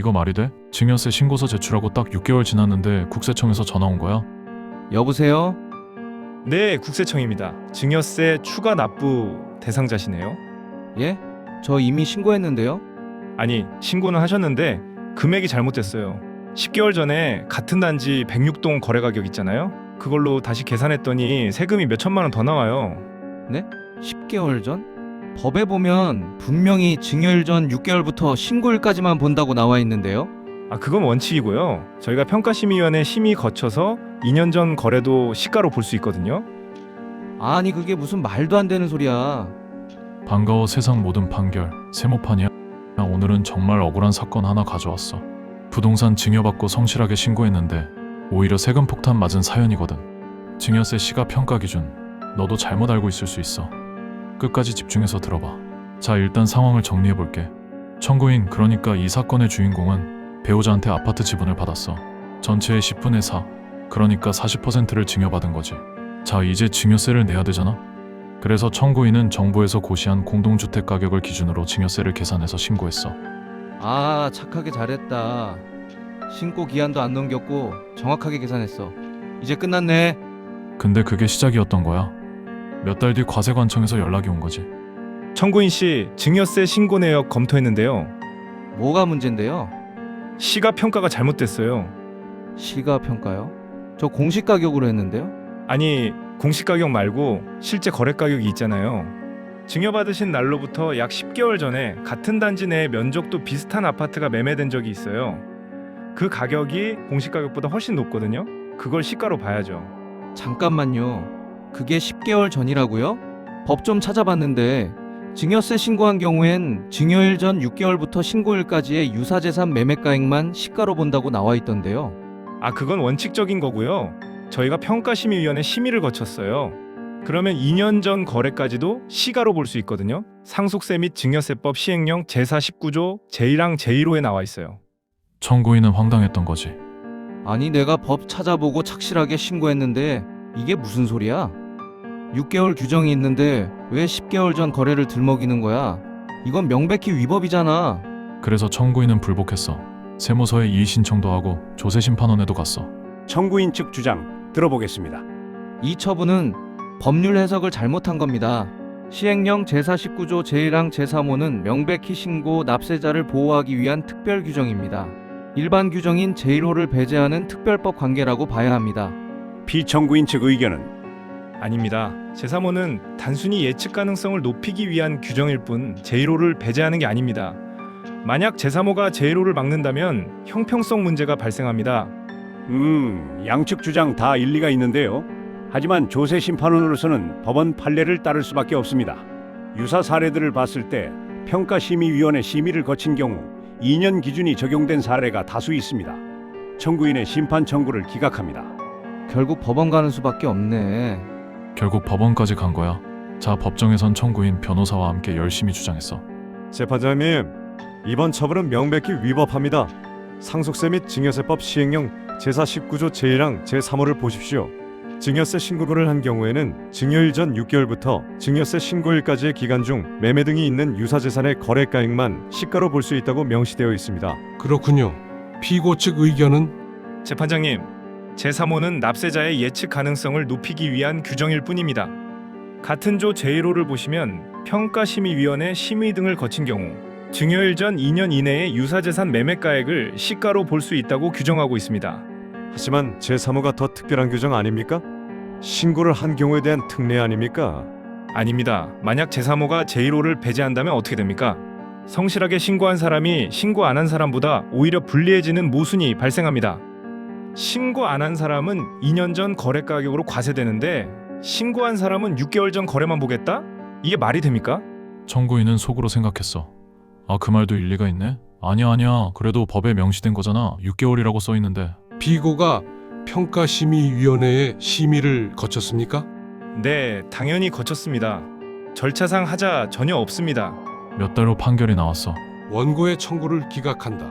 이거 말이 돼? 증여세 신고서 제출하고 딱 6개월 지났는데 국세청에서 전화 온 거야? 여보세요? 네, 국세청입니다. 증여세 추가 납부 대상자시네요. 예? 저 이미 신고했는데요? 아니, 신고는 하셨는데 금액이 잘못됐어요. 10개월 전에 같은 단지 106동 거래 가격 있잖아요. 그걸로 다시 계산했더니 세금이 몇 천만 원 더 나와요. 10개월 전? 법에 보면 분명히 증여일 전 6개월부터 신고일까지만 본다고 나와 있는데요? 그건 원칙이고요. 저희가 평가심의위원회 심의 거쳐서 2년 전 거래도 시가로 볼 수 있거든요. 아니 그게 무슨 말도 안 되는 소리야. 반가워 세상 모든 판결 세모판이야. 오늘은 정말 억울한 사건 하나 가져왔어. 부동산 증여받고 성실하게 신고했는데 오히려 세금 폭탄 맞은 사연이거든. 증여세 시가 평가 기준 너도 잘못 알고 있을 수 있어. 끝까지 집중해서 들어봐. 자, 일단 상황을 정리해볼게. 청구인, 그러니까 이 사건의 주인공은 배우자한테 아파트 지분을 받았어. 전체의 10분의 4, 그러니까 40%를 증여받은 거지. 자, 이제 증여세를 내야 되잖아. 그래서 청구인은 정부에서 고시한 공동주택 가격을 기준으로 증여세를 계산해서 신고했어. 아 착하게 잘했다. 신고 기한도 안 넘겼고 정확하게 계산했어. 이제 끝났네. 근데 그게 시작이었던 거야. 몇 달 뒤 과세관청에서 연락이 온 거지. 청구인 씨 증여세 신고 내역 검토했는데요. 뭐가 문제인데요? 시가 평가가 잘못됐어요. 시가평가요? 저 공시 가격으로 했는데요? 아니, 공시 가격 말고 실제 거래 가격이 있잖아요. 증여받으신 날로부터 약 10개월 전에 같은 단지 내에 면적도 비슷한 아파트가 매매된 적이 있어요. 그 가격이 공시 가격보다 훨씬 높거든요. 그걸 시가로 봐야죠. 잠깐만요. 그게 10개월 전이라고요? 법 좀 찾아봤는데 증여세 신고한 경우엔 증여일 전 6개월부터 신고일까지의 유사재산 매매가액만 시가로 본다고 나와 있던데요. 그건 원칙적인 거고요. 저희가 평가심의위원회 심의를 거쳤어요. 그러면 2년 전 거래까지도 시가로 볼 수 있거든요. 상속세 및 증여세법 시행령 제4 19조 제1항 제1호에 나와 있어요. 청구인은 황당했던 거지. 아니 내가 법 찾아보고 착실하게 신고했는데 이게 무슨 소리야? 6개월 규정이 있는데 왜 10개월 전 거래를 들먹이는 거야? 이건 명백히 위법이잖아. 그래서 청구인은 불복했어. 세무서에 이의 신청도 하고 조세심판원에도 갔어. 청구인 측 주장 들어보겠습니다. 이 처분은 법률 해석을 잘못한 겁니다. 시행령 제4 19조 제1항 제3호는 명백히 신고 납세자를 보호하기 위한 특별 규정입니다. 일반 규정인 제1호를 배제하는 특별법 관계라고 봐야 합니다. 피청구인 측 의견은 아닙니다. 제3호는 단순히 예측 가능성을 높이기 위한 규정일 뿐 제1호를 배제하는 게 아닙니다. 만약 제3호가 제1호를 막는다면 형평성 문제가 발생합니다. 양측 주장 다 일리가 있는데요. 하지만 조세심판원으로서는 법원 판례를 따를 수밖에 없습니다. 유사 사례들을 봤을 때 평가심의위원회 심의를 거친 경우 2년 기준이 적용된 사례가 다수 있습니다. 청구인의 심판 청구를 기각합니다. 결국 법원 가는 수밖에 없네. 결국 법원까지 간 거야. 자, 법정에선 청구인 변호사와 함께 열심히 주장했어. 재판장님, 이번 처벌은 명백히 위법합니다. 상속세 및 증여세법 시행령 제4 19조 제1항 제3호를 보십시오. 증여세 신고를 한 경우에는 증여일 전 6개월부터 증여세 신고일까지의 기간 중 매매 등이 있는 유사재산의 거래가액만 시가로 볼 수 있다고 명시되어 있습니다. 그렇군요. 피고 측 의견은? 재판장님, 제3호는 납세자의 예측 가능성을 높이기 위한 규정일 뿐입니다. 같은 조 제1호를 보시면 평가심의위원회 심의 등을 거친 경우 증여일 전 2년 이내의 유사재산 매매가액을 시가로 볼 수 있다고 규정하고 있습니다. 하지만 제3호가 더 특별한 규정 아닙니까? 신고를 한 경우에 대한 특례 아닙니까? 아닙니다. 만약 제3호가 제1호를 배제한다면 어떻게 됩니까? 성실하게 신고한 사람이 신고 안 한 사람보다 오히려 불리해지는 모순이 발생합니다. 신고 안 한 사람은 2년 전 거래 가격으로 과세되는데 신고한 사람은 6개월 전 거래만 보겠다? 이게 말이 됩니까? 청구인은 속으로 생각했어. 그 말도 일리가 있네. 아니야. 그래도 법에 명시된 거잖아. 6개월이라고 써 있는데. 피고가 평가심의위원회의 심의를 거쳤습니까? 네, 당연히 거쳤습니다. 절차상 하자 전혀 없습니다. 몇 달 후 판결이 나왔어. 원고의 청구를 기각한다.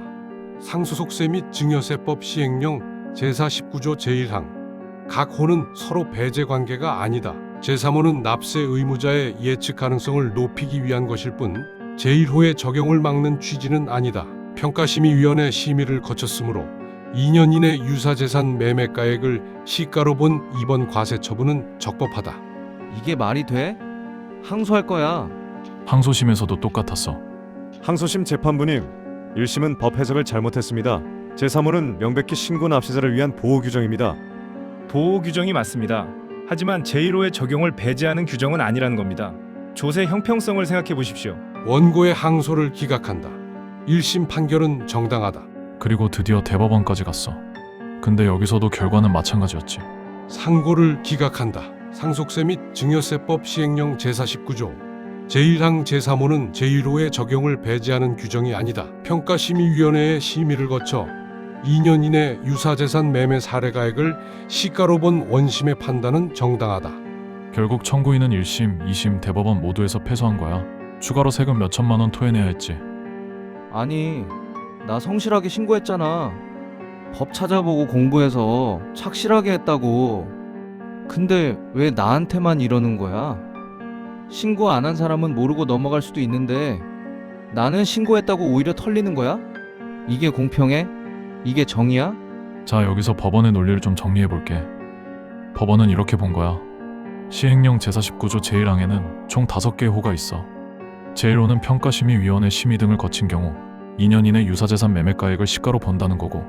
상소속세 및 증여세법 시행령 제4 19조 제1항. 각 호는 서로 배제 관계가 아니다. 제3호는 납세 의무자의 예측 가능성을 높이기 위한 것일 뿐 제1호의 적용을 막는 취지는 아니다. 평가심의위원회 심의를 거쳤으므로 2년 이내 유사재산 매매가액을 시가로 본 이번 과세처분은 적법하다. 이게 말이 돼? 항소할 거야. 항소심에서도 똑같았어. 항소심 재판부님, 1심은 법 해석을 잘못했습니다. 제3호는 명백히 신고 납세자를 위한 보호 규정입니다. 보호 규정이 맞습니다. 하지만 제1호의 적용을 배제하는 규정은 아니라는 겁니다. 조세 형평성을 생각해 보십시오. 원고의 항소를 기각한다. 1심 판결은 정당하다. 그리고 드디어 대법원까지 갔어. 근데 여기서도 결과는 마찬가지였지. 상고를 기각한다. 상속세 및 증여세법 시행령 제49조 제1항 제3호는 제1호의 적용을 배제하는 규정이 아니다. 평가심의위원회의 심의를 거쳐 2년 이내 유사재산 매매 사례가액을 시가로 본 원심의 판단은 정당하다. 결국 청구인은 1심, 2심 대법원 모두에서 패소한 거야. 추가로 세금 몇 천만 원 토해내야 했지. 아니, 나 성실하게 신고했잖아. 법 찾아보고 공부해서 착실하게 했다고. 근데 왜 나한테만 이러는 거야? 신고 안 한 사람은 모르고 넘어갈 수도 있는데 나는 신고했다고 오히려 털리는 거야? 이게 공평해? 이게 정의야? 자, 여기서 법원의 논리를 좀 정리해 볼게. 법원은 이렇게 본 거야. 시행령 제49조 제1항에는 총 5개의 호가 있어. 제1호는 평가심의위원회 심의 등을 거친 경우 2년 이내 유사재산 매매가액을 시가로 본다는 거고,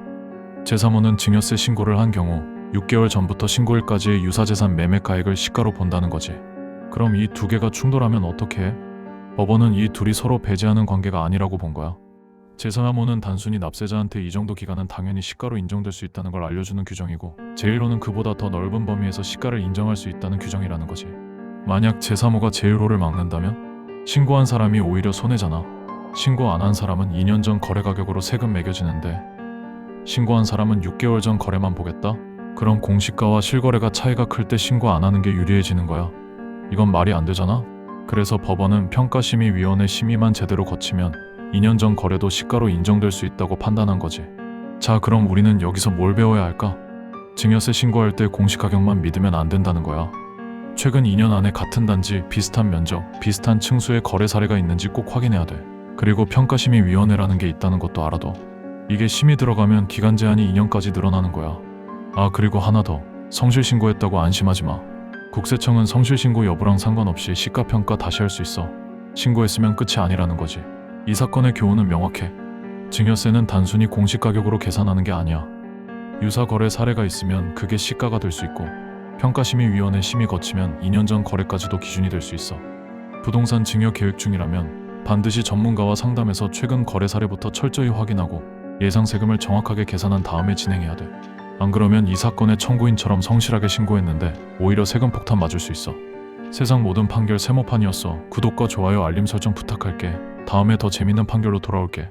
제3호는 증여세 신고를 한 경우 6개월 전부터 신고일까지의 유사재산 매매가액을 시가로 본다는 거지. 그럼 이 두 개가 충돌하면 어떻게 해? 법원은 이 둘이 서로 배제하는 관계가 아니라고 본 거야. 제3호는 단순히 납세자한테 이 정도 기간은 당연히 시가로 인정될 수 있다는 걸 알려주는 규정이고, 제1호는 그보다 더 넓은 범위에서 시가를 인정할 수 있다는 규정이라는 거지. 만약 제3호가 제1호를 막는다면 신고한 사람이 오히려 손해잖아. 신고 안 한 사람은 2년 전 거래 가격으로 세금 매겨지는데 신고한 사람은 6개월 전 거래만 보겠다? 그럼 공시가와 실거래가 차이가 클 때 신고 안 하는 게 유리해지는 거야. 이건 말이 안 되잖아. 그래서 법원은 평가심의위원회 심의만 제대로 거치면 2년 전 거래도 시가로 인정될 수 있다고 판단한 거지. 자, 그럼 우리는 여기서 뭘 배워야 할까? 증여세 신고할 때 공시가격만 믿으면 안 된다는 거야. 최근 2년 안에 같은 단지, 비슷한 면적, 비슷한 층수의 거래 사례가 있는지 꼭 확인해야 돼. 그리고 평가심의위원회라는 게 있다는 것도 알아둬. 이게 심의 들어가면 기간 제한이 2년까지 늘어나는 거야. 아, 그리고 하나 더. 성실 신고했다고 안심하지 마. 국세청은 성실 신고 여부랑 상관없이 시가평가 다시 할 수 있어. 신고했으면 끝이 아니라는 거지. 이 사건의 교훈은 명확해. 증여세는 단순히 공시가격으로 계산하는 게 아니야. 유사 거래 사례가 있으면 그게 시가가 될 수 있고, 평가심의위원회 심의 거치면 2년 전 거래까지도 기준이 될 수 있어. 부동산 증여 계획 중이라면 반드시 전문가와 상담해서 최근 거래 사례부터 철저히 확인하고 예상 세금을 정확하게 계산한 다음에 진행해야 돼. 안 그러면 이 사건의 청구인처럼 성실하게 신고했는데 오히려 세금 폭탄 맞을 수 있어. 세상 모든 판결 세모판이었어. 구독과 좋아요 알림 설정 부탁할게. 다음에 더 재밌는 판결로 돌아올게.